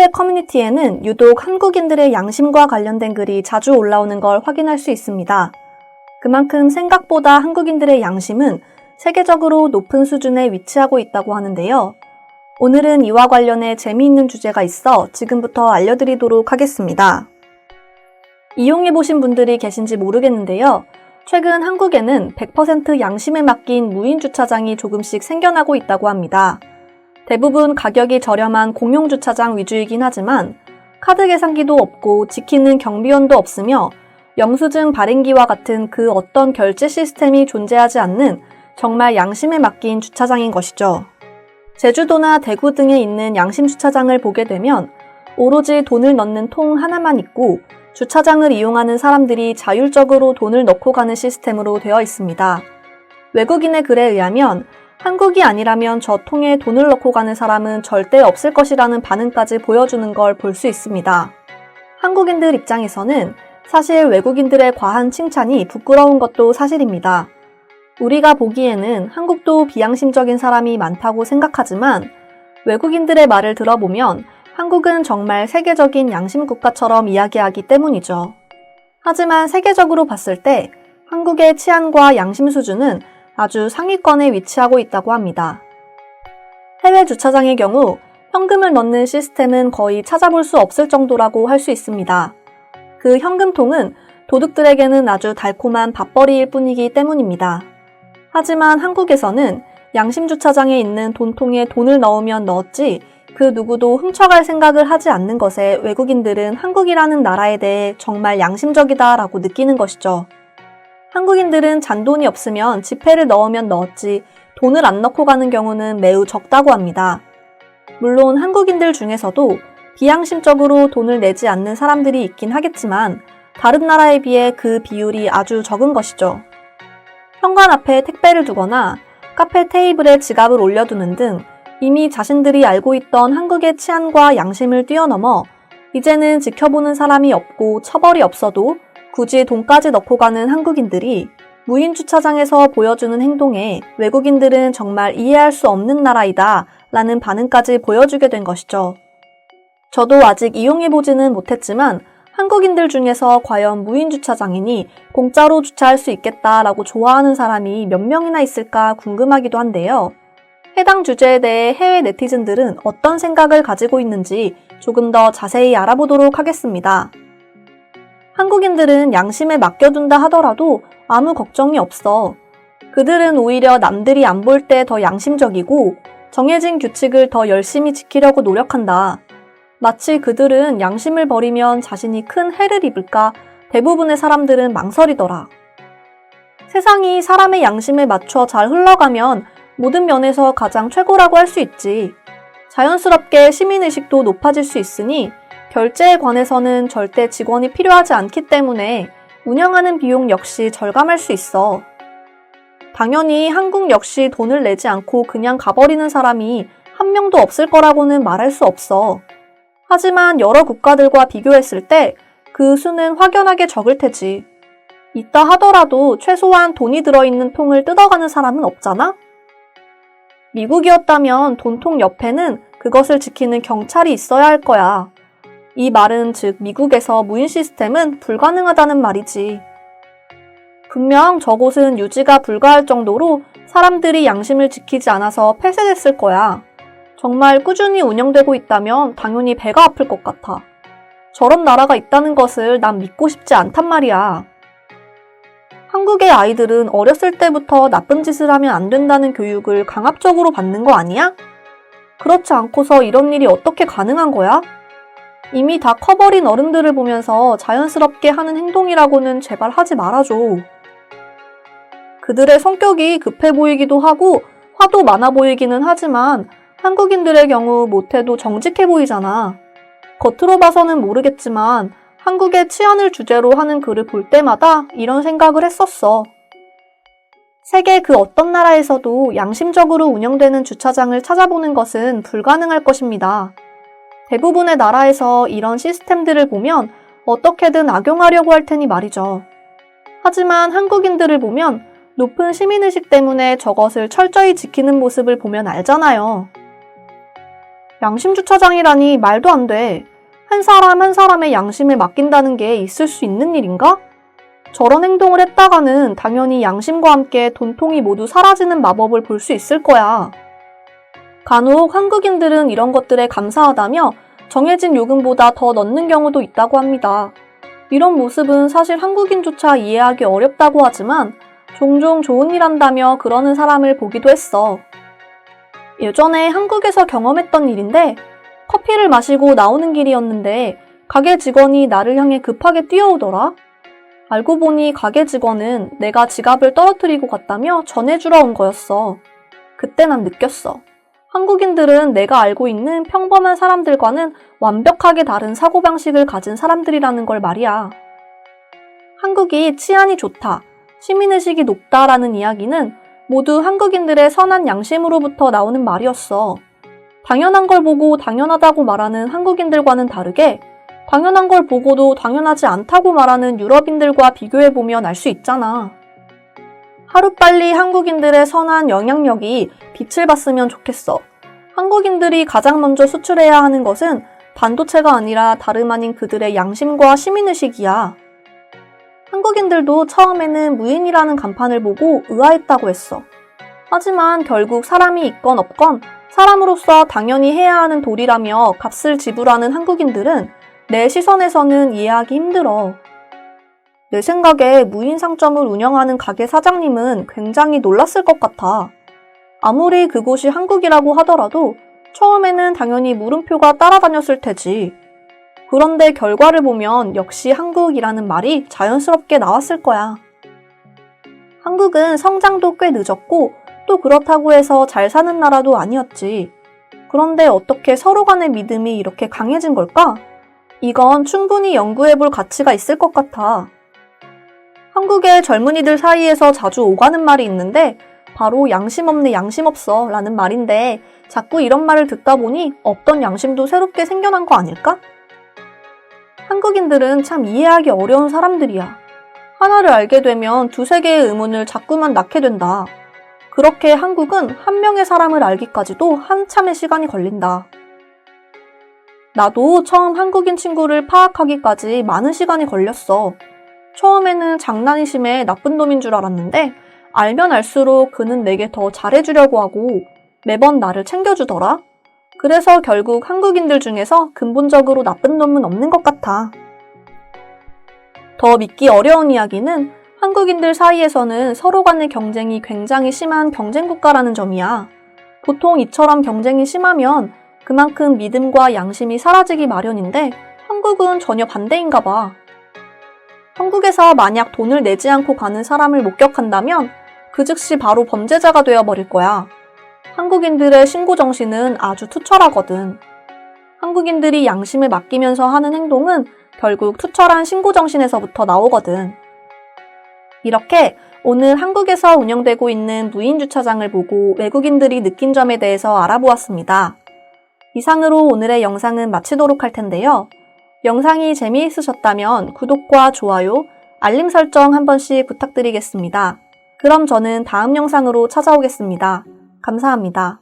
해외 커뮤니티에는 유독 한국인들의 양심과 관련된 글이 자주 올라오는 걸 확인할 수 있습니다. 그만큼 생각보다 한국인들의 양심은 세계적으로 높은 수준에 위치하고 있다고 하는데요. 오늘은 이와 관련해 재미있는 주제가 있어 지금부터 알려드리도록 하겠습니다. 이용해보신 분들이 계신지 모르겠는데요. 최근 한국에는 100% 양심에 맡긴 무인 주차장이 조금씩 생겨나고 있다고 합니다. 대부분 가격이 저렴한 공용 주차장 위주이긴 하지만 카드 계산기도 없고 지키는 경비원도 없으며 영수증 발행기와 같은 그 어떤 결제 시스템이 존재하지 않는 정말 양심에 맡긴 주차장인 것이죠. 제주도나 대구 등에 있는 양심 주차장을 보게 되면 오로지 돈을 넣는 통 하나만 있고 주차장을 이용하는 사람들이 자율적으로 돈을 넣고 가는 시스템으로 되어 있습니다. 외국인의 글에 의하면 한국이 아니라면 저 통에 돈을 넣고 가는 사람은 절대 없을 것이라는 반응까지 보여주는 걸 볼 수 있습니다. 한국인들 입장에서는 사실 외국인들의 과한 칭찬이 부끄러운 것도 사실입니다. 우리가 보기에는 한국도 비양심적인 사람이 많다고 생각하지만 외국인들의 말을 들어보면 한국은 정말 세계적인 양심 국가처럼 이야기하기 때문이죠. 하지만 세계적으로 봤을 때 한국의 치안과 양심 수준은 아주 상위권에 위치하고 있다고 합니다. 해외 주차장의 경우 현금을 넣는 시스템은 거의 찾아볼 수 없을 정도라고 할 수 있습니다. 그 현금통은 도둑들에게는 아주 달콤한 밥벌이일 뿐이기 때문입니다. 하지만 한국에서는 양심 주차장에 있는 돈통에 돈을 넣으면 넣었지 그 누구도 훔쳐갈 생각을 하지 않는 것에 외국인들은 한국이라는 나라에 대해 정말 양심적이다라고 느끼는 것이죠. 한국인들은 잔돈이 없으면 지폐를 넣으면 넣었지 돈을 안 넣고 가는 경우는 매우 적다고 합니다. 물론 한국인들 중에서도 비양심적으로 돈을 내지 않는 사람들이 있긴 하겠지만 다른 나라에 비해 그 비율이 아주 적은 것이죠. 현관 앞에 택배를 두거나 카페 테이블에 지갑을 올려두는 등 이미 자신들이 알고 있던 한국의 치안과 양심을 뛰어넘어 이제는 지켜보는 사람이 없고 처벌이 없어도 굳이 돈까지 넣고 가는 한국인들이 무인 주차장에서 보여주는 행동에 외국인들은 정말 이해할 수 없는 나라이다 라는 반응까지 보여주게 된 것이죠. 저도 아직 이용해보지는 못했지만 한국인들 중에서 과연 무인 주차장이니 공짜로 주차할 수 있겠다라고 좋아하는 사람이 몇 명이나 있을까 궁금하기도 한데요. 해당 주제에 대해 해외 네티즌들은 어떤 생각을 가지고 있는지 조금 더 자세히 알아보도록 하겠습니다. 한국인들은 양심에 맡겨둔다 하더라도 아무 걱정이 없어. 그들은 오히려 남들이 안 볼 때 더 양심적이고 정해진 규칙을 더 열심히 지키려고 노력한다. 마치 그들은 양심을 버리면 자신이 큰 해를 입을까 대부분의 사람들은 망설이더라. 세상이 사람의 양심에 맞춰 잘 흘러가면 모든 면에서 가장 최고라고 할 수 있지. 자연스럽게 시민의식도 높아질 수 있으니 결제에 관해서는 절대 직원이 필요하지 않기 때문에 운영하는 비용 역시 절감할 수 있어. 당연히 한국 역시 돈을 내지 않고 그냥 가버리는 사람이 한 명도 없을 거라고는 말할 수 없어. 하지만 여러 국가들과 비교했을 때 그 수는 확연하게 적을 테지. 있다 하더라도 최소한 돈이 들어있는 통을 뜯어가는 사람은 없잖아? 미국이었다면 돈통 옆에는 그것을 지키는 경찰이 있어야 할 거야. 이 말은 즉 미국에서 무인 시스템은 불가능하다는 말이지. 분명 저곳은 유지가 불가할 정도로 사람들이 양심을 지키지 않아서 폐쇄됐을 거야. 정말 꾸준히 운영되고 있다면 당연히 배가 아플 것 같아. 저런 나라가 있다는 것을 난 믿고 싶지 않단 말이야. 한국의 아이들은 어렸을 때부터 나쁜 짓을 하면 안 된다는 교육을 강압적으로 받는 거 아니야? 그렇지 않고서 이런 일이 어떻게 가능한 거야? 이미 다 커버린 어른들을 보면서 자연스럽게 하는 행동이라고는 제발 하지 말아줘. 그들의 성격이 급해 보이기도 하고 화도 많아 보이기는 하지만 한국인들의 경우 못해도 정직해 보이잖아. 겉으로 봐서는 모르겠지만 한국의 치안을 주제로 하는 글을 볼 때마다 이런 생각을 했었어. 세계 그 어떤 나라에서도 양심적으로 운영되는 주차장을 찾아보는 것은 불가능할 것입니다. 대부분의 나라에서 이런 시스템들을 보면 어떻게든 악용하려고 할 테니 말이죠. 하지만 한국인들을 보면 높은 시민의식 때문에 저것을 철저히 지키는 모습을 보면 알잖아요. 양심 주차장이라니 말도 안 돼. 한 사람 한 사람의 양심에 맡긴다는 게 있을 수 있는 일인가? 저런 행동을 했다가는 당연히 양심과 함께 돈통이 모두 사라지는 마법을 볼 수 있을 거야. 간혹 한국인들은 이런 것들에 감사하다며 정해진 요금보다 더 넣는 경우도 있다고 합니다. 이런 모습은 사실 한국인조차 이해하기 어렵다고 하지만 종종 좋은 일 한다며 그러는 사람을 보기도 했어. 예전에 한국에서 경험했던 일인데 커피를 마시고 나오는 길이었는데 가게 직원이 나를 향해 급하게 뛰어오더라. 알고 보니 가게 직원은 내가 지갑을 떨어뜨리고 갔다며 전해주러 온 거였어. 그때 난 느꼈어. 한국인들은 내가 알고 있는 평범한 사람들과는 완벽하게 다른 사고방식을 가진 사람들이라는 걸 말이야. 한국이 치안이 좋다, 시민의식이 높다라는 이야기는 모두 한국인들의 선한 양심으로부터 나오는 말이었어. 당연한 걸 보고 당연하다고 말하는 한국인들과는 다르게 당연한 걸 보고도 당연하지 않다고 말하는 유럽인들과 비교해보면 알 수 있잖아. 하루빨리 한국인들의 선한 영향력이 빛을 봤으면 좋겠어. 한국인들이 가장 먼저 수출해야 하는 것은 반도체가 아니라 다름 아닌 그들의 양심과 시민의식이야. 한국인들도 처음에는 무인이라는 간판을 보고 의아했다고 했어. 하지만 결국 사람이 있건 없건 사람으로서 당연히 해야 하는 도리라며 값을 지불하는 한국인들은 내 시선에서는 이해하기 힘들어. 내 생각에 무인 상점을 운영하는 가게 사장님은 굉장히 놀랐을 것 같아. 아무리 그곳이 한국이라고 하더라도 처음에는 당연히 물음표가 따라다녔을 테지. 그런데 결과를 보면 역시 한국이라는 말이 자연스럽게 나왔을 거야. 한국은 성장도 꽤 늦었고 또 그렇다고 해서 잘 사는 나라도 아니었지. 그런데 어떻게 서로 간의 믿음이 이렇게 강해진 걸까? 이건 충분히 연구해볼 가치가 있을 것 같아. 한국의 젊은이들 사이에서 자주 오가는 말이 있는데 바로 양심 없네 양심 없어 라는 말인데 자꾸 이런 말을 듣다 보니 없던 양심도 새롭게 생겨난 거 아닐까? 한국인들은 참 이해하기 어려운 사람들이야. 하나를 알게 되면 두세 개의 의문을 자꾸만 낳게 된다. 그렇게 한국은 한 명의 사람을 알기까지도 한참의 시간이 걸린다. 나도 처음 한국인 친구를 파악하기까지 많은 시간이 걸렸어. 처음에는 장난이 심해 나쁜 놈인 줄 알았는데 알면 알수록 그는 내게 더 잘해주려고 하고 매번 나를 챙겨주더라. 그래서 결국 한국인들 중에서 근본적으로 나쁜 놈은 없는 것 같아. 더 믿기 어려운 이야기는 한국인들 사이에서는 서로 간의 경쟁이 굉장히 심한 경쟁국가라는 점이야. 보통 이처럼 경쟁이 심하면 그만큼 믿음과 양심이 사라지기 마련인데 한국은 전혀 반대인가 봐. 한국에서 만약 돈을 내지 않고 가는 사람을 목격한다면 그 즉시 바로 범죄자가 되어버릴 거야. 한국인들의 신고 정신은 아주 투철하거든. 한국인들이 양심을 맡기면서 하는 행동은 결국 투철한 신고 정신에서부터 나오거든. 이렇게 오늘 한국에서 운영되고 있는 무인 주차장을 보고 외국인들이 느낀 점에 대해서 알아보았습니다. 이상으로 오늘의 영상은 마치도록 할 텐데요. 영상이 재미있으셨다면 구독과 좋아요, 알림 설정 한 번씩 부탁드리겠습니다. 그럼 저는 다음 영상으로 찾아오겠습니다. 감사합니다.